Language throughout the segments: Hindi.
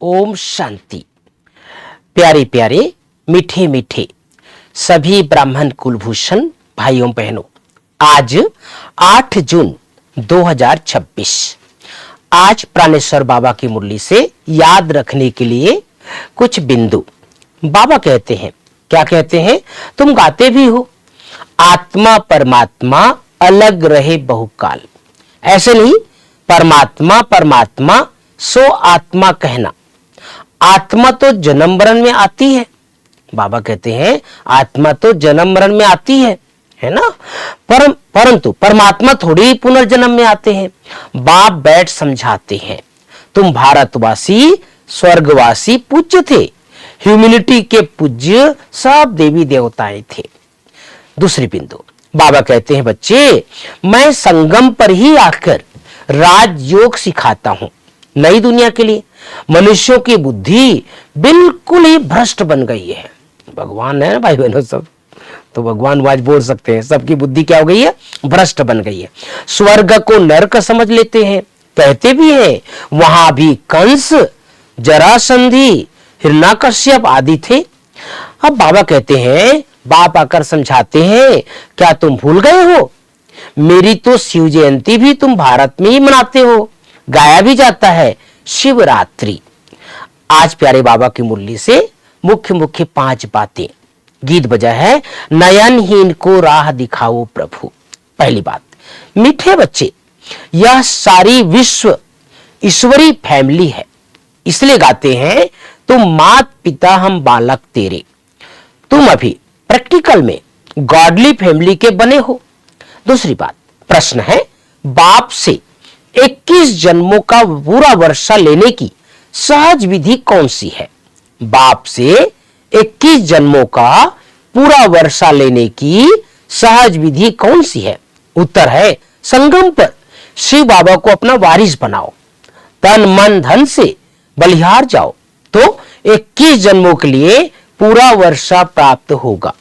ओम शांति। प्यारे प्यारे मीठे मीठे सभी ब्राह्मण कुलभूषण भाइयों बहनों, आज 8 जून 2026। आज प्राणेश्वर बाबा की मुरली से याद रखने के लिए कुछ बिंदु। बाबा कहते हैं, क्या कहते हैं? तुम गाते भी हो, आत्मा परमात्मा अलग रहे बहुकाल। ऐसे नहीं, परमात्मा परमात्मा सो आत्मा कहना। आत्मा तो जन्म मरण में आती है। बाबा कहते हैं आत्मा तो जन्म मरण में आती है ना, परंतु परमात्मा थोड़ी ही पुनर्जन्म में आते हैं। बाप बैठ समझाते हैं, तुम भारतवासी स्वर्गवासी पूज्य थे, ह्यूमैनिटी के पूज्य सब देवी देवताएं थे। दूसरी बिंदु, बाबा कहते हैं बच्चे, मैं संगम पर ही आकर राजयोग सिखाता हूं नई दुनिया के लिए। मनुष्यों की बुद्धि बिल्कुल ही भ्रष्ट बन गई है। भगवान है ना भाई बहनों, सब तो भगवान आज बोल सकते हैं, सबकी बुद्धि क्या हो गई है? भ्रष्ट बन गई है। स्वर्ग को नरक समझ लेते हैं, कहते भी हैं वहां भी कंस, जरासंधि, हिरण्यकश्यप आदि थे। अब बाबा कहते हैं, बाप आकर समझाते हैं, क्या तुम भूल गए हो? मेरी तो शिव जयंती भी तुम भारत में ही मनाते हो, गाया भी जाता है शिवरात्रि। आज प्यारे बाबा की मुरली से मुख्य मुख्य 5 बातें। गीत बजा है, नयनहीन को राह दिखाओ प्रभु। पहली बात, मीठे बच्चे, यह सारी विश्व ईश्वरी फैमिली है, इसलिए गाते हैं तुम मात पिता हम बालक तेरे। तुम अभी प्रैक्टिकल में गॉडली फैमिली के बने हो। दूसरी बात, प्रश्न है, बाप से 21 जन्मों का पूरा वर्षा लेने की सहज विधि कौन सी है? बाप से 21 जन्मों का पूरा वर्षा लेने की सहज विधि कौन सी है? उत्तर है, संगम पर शिव बाबा को अपना वारिस बनाओ, तन मन धन से बलिहार जाओ, तो 21 जन्मों के लिए पूरा वर्षा प्राप्त होगा।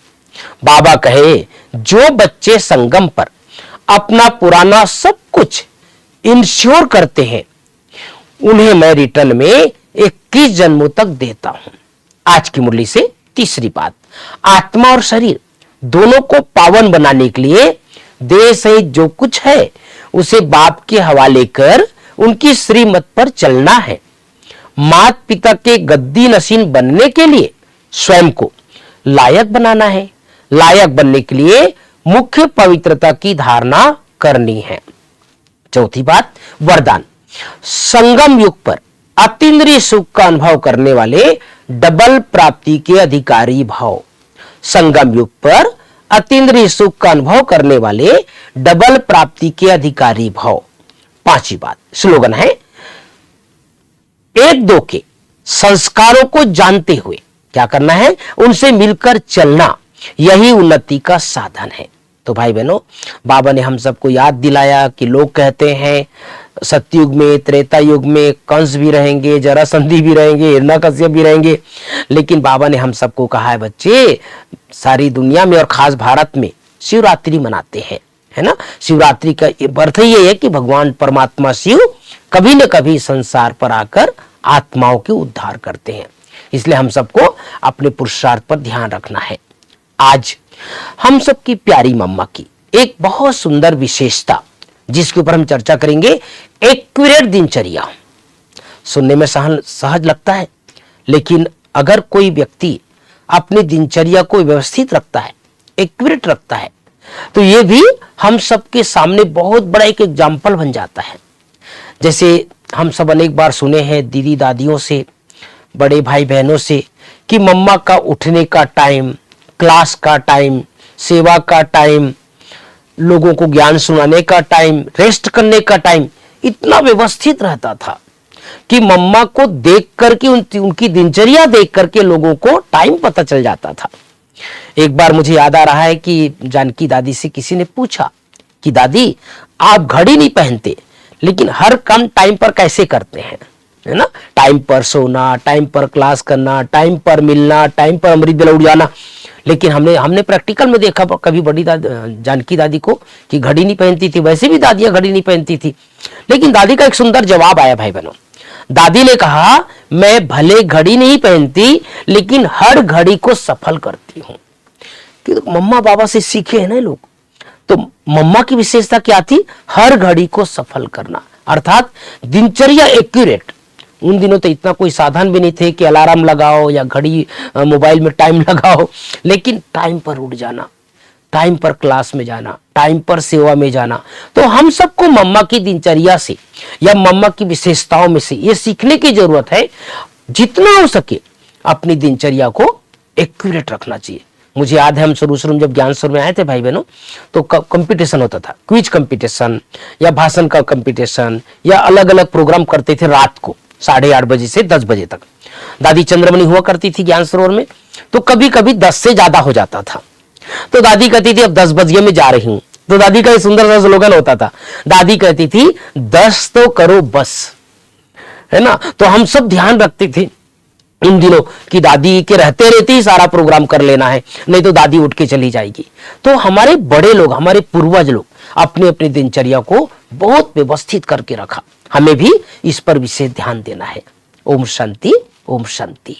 बाबा कहे, जो बच्चे संगम पर अपना पुराना सब कुछ इंश्योर करते हैं, उन्हें मैं रिटर्न में 21 जन्मों तक देता हूं। आज की मुरली से तीसरी बात, आत्मा और शरीर दोनों को पावन बनाने के लिए देह सहित जो कुछ है उसे बाप के हवाले कर उनकी श्रीमत पर चलना है। माता पिता के गद्दी नशीन बनने के लिए स्वयं को लायक बनाना है। लायक बनने के लिए मुख्य पवित्रता की धारणा करनी है। चौथी बात, वरदान। संगम युग पर अतीन्द्रिय सुख का अनुभव करने वाले डबल प्राप्ति के अधिकारी भाव। संगम युग पर अतीन्द्रिय सुख का अनुभव करने वाले डबल प्राप्ति के अधिकारी भाव। पांचवी बात, स्लोगन है, एक दो के संस्कारों को जानते हुए क्या करना है? उनसे मिलकर चलना, यही उन्नति का साधन है। तो भाई बहनों, बाबा ने हम सबको याद दिलाया कि लोग कहते हैं सतयुग में, त्रेता युग में कंस भी रहेंगे, जरासंधि भी रहेंगे, हिरण्यकश्यप भी रहेंगे, लेकिन बाबा ने हम सबको कहा है बच्चे, सारी दुनिया में और खास भारत में शिवरात्रि मनाते हैं, है ना। शिवरात्रि का अर्थ ये है कि भगवान परमात्मा शिव कभी न कभी संसार पर आकर आत्माओं के उद्धार करते हैं, इसलिए हम सबको अपने पुरुषार्थ पर ध्यान रखना है। आज हम सबकी प्यारी मम्मा की एक बहुत सुंदर विशेषता, जिसके ऊपर हम चर्चा करेंगे, एक्यूरेट दिनचर्या। सुनने में सहज लगता है, लेकिन अगर कोई व्यक्ति अपनी दिनचर्या को व्यवस्थित रखता है, एक्यूरेट रखता है, तो ये भी हम सबके सामने बहुत बड़ा एक एग्जाम्पल बन जाता है। जैसे हम सब अनेक बार सुने हैं दीदी दादियों से, बड़े भाई बहनों से, कि मम्मा का उठने का टाइम, क्लास का टाइम, सेवा का टाइम, लोगों को ज्ञान सुनाने का टाइम, रेस्ट करने का टाइम इतना व्यवस्थित रहता था कि मम्मा को देख करके, उनकी दिनचर्या देख करके लोगों को टाइम पता चल जाता था। एक बार मुझे याद आ रहा है कि जानकी दादी से किसी ने पूछा कि दादी, आप घड़ी नहीं पहनते, लेकिन हर काम टाइम पर कैसे करते हैं, है ना। टाइम पर सोना, टाइम पर क्लास करना, टाइम पर मिलना, टाइम पर अमृत बेला उठ जाना। लेकिन हमने प्रैक्टिकल में देखा कभी बड़ी जानकी दादी को कि घड़ी नहीं पहनती थी, वैसे भी दादियां घड़ी नहीं पहनती थी। लेकिन दादी का एक सुंदर जवाब आया भाई बहनों। दादी ने कहा, मैं भले घड़ी नहीं पहनती लेकिन हर घड़ी को सफल करती हूं। कि तो मम्मा पापा से सीखे हैं ना लोग। तो मम्मा की विशेषता क्या थी? हर घड़ी को सफल करना, अर्थात दिनचर्या एक्यूरेट। उन दिनों तो इतना कोई साधन भी नहीं थे कि अलार्म लगाओ या घड़ी मोबाइल में टाइम लगाओ, लेकिन टाइम पर उठ जाना, टाइम पर क्लास में जाना, टाइम पर सेवा में जाना। तो हम सबको मम्मा की दिनचर्या से या मम्मा की विशेषताओं में से ये सीखने की जरूरत है, जितना हो सके अपनी दिनचर्या को एक्यूरेट रखना चाहिए। मुझे याद है हम शुरू में जब ज्ञान सुर में आए थे भाई बहनों, तो कंपटीशन होता था, क्विज कंपटीशन या भाषण का कंपटीशन या अलग अलग प्रोग्राम करते थे रात को 8:30 बजे से 10 बजे तक। दादी चंद्रमणि हुआ करती थी ज्ञान सरोवर में, तो कभी कभी 10 से ज्यादा हो जाता था। तो दादी कहती थी अब 10 बजे में जा रही हूं। तो दादी का एक सुंदर सा स्लोगन होता था, दादी कहती थी 10 तो करो बस, है ना। तो हम सब ध्यान रखते थे इन दिनों कि दादी के रहते रहते ही सारा प्रोग्राम कर लेना है, नहीं तो दादी उठ के चली जाएगी। तो हमारे बड़े लोग, हमारे पूर्वज लोग अपने अपनी दिनचर्या को बहुत व्यवस्थित करके रखा। हमें भी इस पर विशेष ध्यान देना है। ओम शांति, ओम शांति।